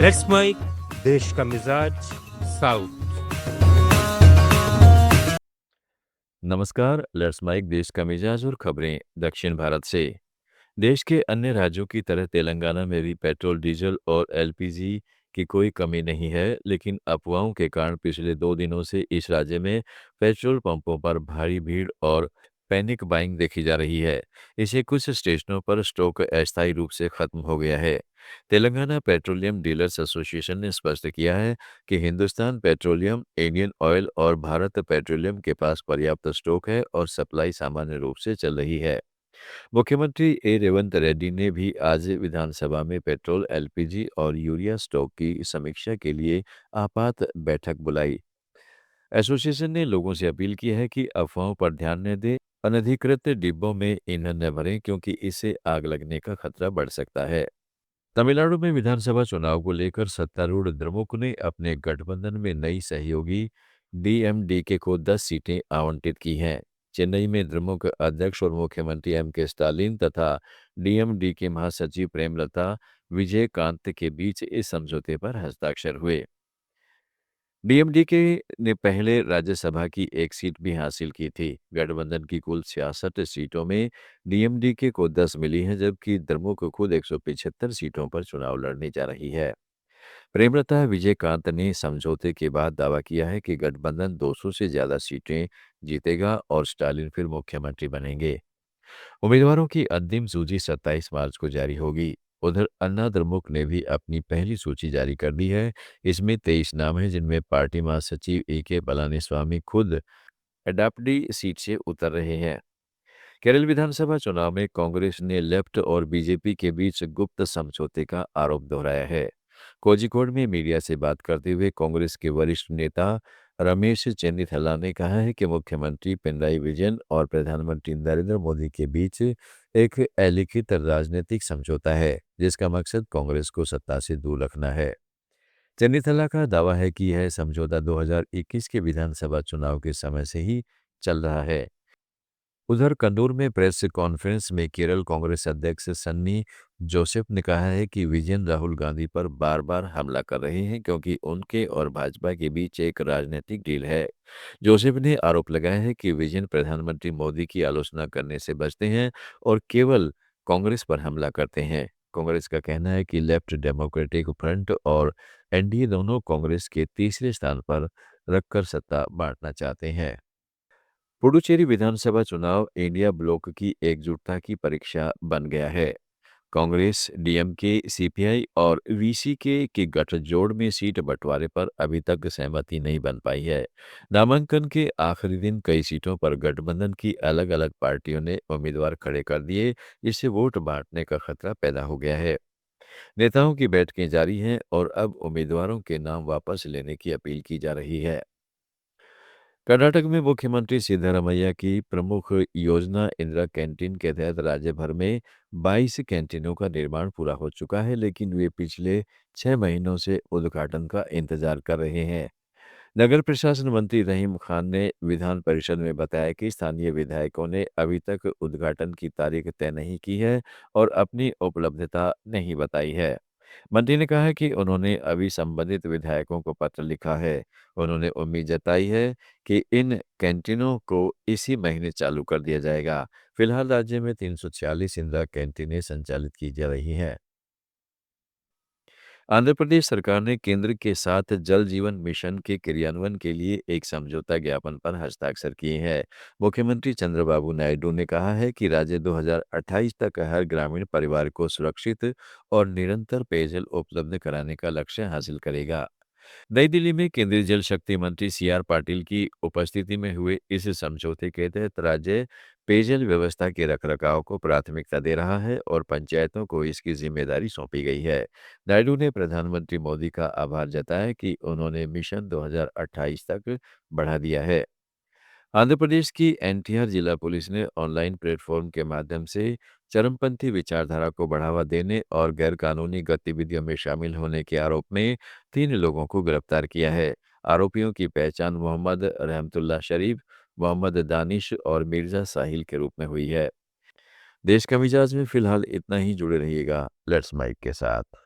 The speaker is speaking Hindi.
लेट्स माइक देश का मिजाज साउथ। नमस्कार। लेट्स माइक देश का मिजाज और खबरें दक्षिण भारत से। देश के अन्य राज्यों की तरह तेलंगाना में भी पेट्रोल, डीजल और एलपीजी की कोई कमी नहीं है, लेकिन अफवाहों के कारण पिछले 2 दिनों से इस राज्य में पेट्रोल पंपों पर भारी भीड़ और पैनिक बाइंग देखी जा रही है। इसे कुछ स्टेशनों पर स्टॉक अस्थायी रूप से खत्म हो गया है। तेलंगाना पेट्रोलियम डीलर्स एसोसिएशन ने स्पष्ट किया है कि हिंदुस्तान पेट्रोलियम, इंडियन ऑयल और भारत पेट्रोलियम के पास पर्याप्त स्टॉक है और सप्लाई सामान्य रूप से चल रही है। मुख्यमंत्री रेवंत रेड्डी ने भी आज विधानसभा में पेट्रोल, एलपीजी और यूरिया स्टॉक की समीक्षा के लिए आपात बैठक बुलाई। एसोसिएशन ने लोगों से अपील की है कि अफवाहों पर ध्यान न दें, अनधिकृत डिब्बों में ईंधन न भरें क्योंकि इससे आग लगने का खतरा बढ़ सकता है। तमिलनाडु में विधानसभा चुनाव को लेकर सत्तारूढ़ द्रमुक ने अपने गठबंधन में नई सहयोगी डीएमडीके को 10 सीटें आवंटित की हैं। चेन्नई में द्रमुक अध्यक्ष और मुख्यमंत्री एम के स्टालिन तथा डीएमडीके महासचिव प्रेमलता विजयकांत के बीच इस समझौते पर हस्ताक्षर हुए। डीएमडीके ने पहले राज्यसभा की एक सीट भी हासिल की थी। गठबंधन की कुल 66 सीटों में डीएमडीके को 10 मिली हैं, जबकि द्रमुक खुद 175 सीटों पर चुनाव लड़ने जा रही है। प्रेमलता विजयकांत ने समझौते के बाद दावा किया है कि गठबंधन 200 से ज्यादा सीटें जीतेगा और स्टालिन फिर मुख्यमंत्री बनेंगे। उम्मीदवारों की अंतिम सूची 27 मार्च को जारी होगी। उधर अन्ना द्रमुक ने भी अपनी पहली सूची जारी कर दी है। इसमें 23 नाम हैं, जिनमें पार्टी महासचिव के पलानीस्वामी खुद एडाप्डी सीट से उतर रहे हैं। केरल विधानसभा चुनाव में कांग्रेस ने लेफ्ट और बीजेपी के बीच गुप्त समझौते का आरोप दोहराया है। कोझिकोड में मीडिया से बात करते हुए कांग्रेस के वरिष्ठ नेता रमेश चेन्निथला ने कहा है कि मुख्यमंत्री पिनराई विजयन और प्रधानमंत्री नरेंद्र मोदी के बीच एक अलिखित राजनीतिक समझौता है, जिसका मकसद कांग्रेस को सत्ता से दूर रखना है। चेन्निथला का दावा है कि यह समझौता 2021 के विधानसभा चुनाव के समय से ही चल रहा है। उधर कन्नूर में प्रेस कॉन्फ्रेंस में केरल कांग्रेस अध्यक्ष सन्नी जोसेफ ने कहा है कि विजयन राहुल गांधी पर बार बार हमला कर रहे हैं क्योंकि उनके और भाजपा के बीच एक राजनीतिक डील है। जोसेफ ने आरोप लगाया है कि विजयन प्रधानमंत्री मोदी की आलोचना करने से बचते हैं और केवल कांग्रेस पर हमला करते हैं। कांग्रेस का कहना है कि लेफ्ट डेमोक्रेटिक फ्रंट और एनडीए दोनों कांग्रेस के तीसरे स्थान पर रखकर सत्ता बांटना चाहते हैं। पुडुचेरी विधानसभा चुनाव इंडिया ब्लॉक की एकजुटता की परीक्षा बन गया है। कांग्रेस, डीएमके, सीपीआई और वीसीके के गठजोड़ में सीट बंटवारे पर अभी तक सहमति नहीं बन पाई है। नामांकन के आखिरी दिन कई सीटों पर गठबंधन की अलग-अलग पार्टियों ने उम्मीदवार खड़े कर दिए, जिससे वोट बांटने का खतरा पैदा हो गया है। नेताओं की बैठकें जारी हैं और अब उम्मीदवारों के नाम वापस लेने की अपील की जा रही है। कर्नाटक में मुख्यमंत्री सिद्धरामैया की प्रमुख योजना इंदिरा कैंटीन के तहत राज्य भर में 22 कैंटीनों का निर्माण पूरा हो चुका है, लेकिन वे पिछले 6 महीनों से उद्घाटन का इंतजार कर रहे हैं। नगर प्रशासन मंत्री रहीम खान ने विधान परिषद में बताया कि स्थानीय विधायकों ने अभी तक उद्घाटन की तारीख तय नहीं की है और अपनी उपलब्धता नहीं बताई है। मंत्री ने कहा है कि उन्होंने अभी संबंधित विधायकों को पत्र लिखा है। उन्होंने उम्मीद जताई है कि इन कैंटीनों को इसी महीने चालू कर दिया जाएगा। फिलहाल राज्य में 346 इंदिरा कैंटीनें संचालित की जा रही हैं। आंध्र प्रदेश सरकार ने केंद्र के साथ जल जीवन मिशन के क्रियान्वयन के लिए एक समझौता ज्ञापन पर हस्ताक्षर किए हैं। मुख्यमंत्री चंद्रबाबू नायडू ने कहा है कि राज्य 2028 तक हर ग्रामीण परिवार को सुरक्षित और निरंतर पेयजल उपलब्ध कराने का लक्ष्य हासिल करेगा। नई दिल्ली में केंद्रीय जल शक्ति मंत्री सीआर पाटिल की उपस्थिति में हुए इस समझौते के तहत राज्य पेयजल व्यवस्था के रखरखाव को प्राथमिकता दे रहा है और पंचायतों को इसकी जिम्मेदारी सौंपी गई है। नायडू ने प्रधानमंत्री मोदी का आभार जताया कि उन्होंने मिशन 2028 तक बढ़ा दिया है। आंध्र प्रदेश की एनटीआर जिला पुलिस ने ऑनलाइन प्लेटफॉर्म के माध्यम से चरमपंथी विचारधारा को बढ़ावा देने और गैरकानूनी गतिविधियों में शामिल होने के आरोप में 3 लोगों को गिरफ्तार किया है। आरोपियों की पहचान मोहम्मद रहमतुल्लाह शरीफ, मोहम्मद दानिश और मिर्जा साहिल के रूप में हुई है। देश का मिजाज में फिलहाल इतना ही। जुड़े रहिएगा लेट्स माइक के साथ।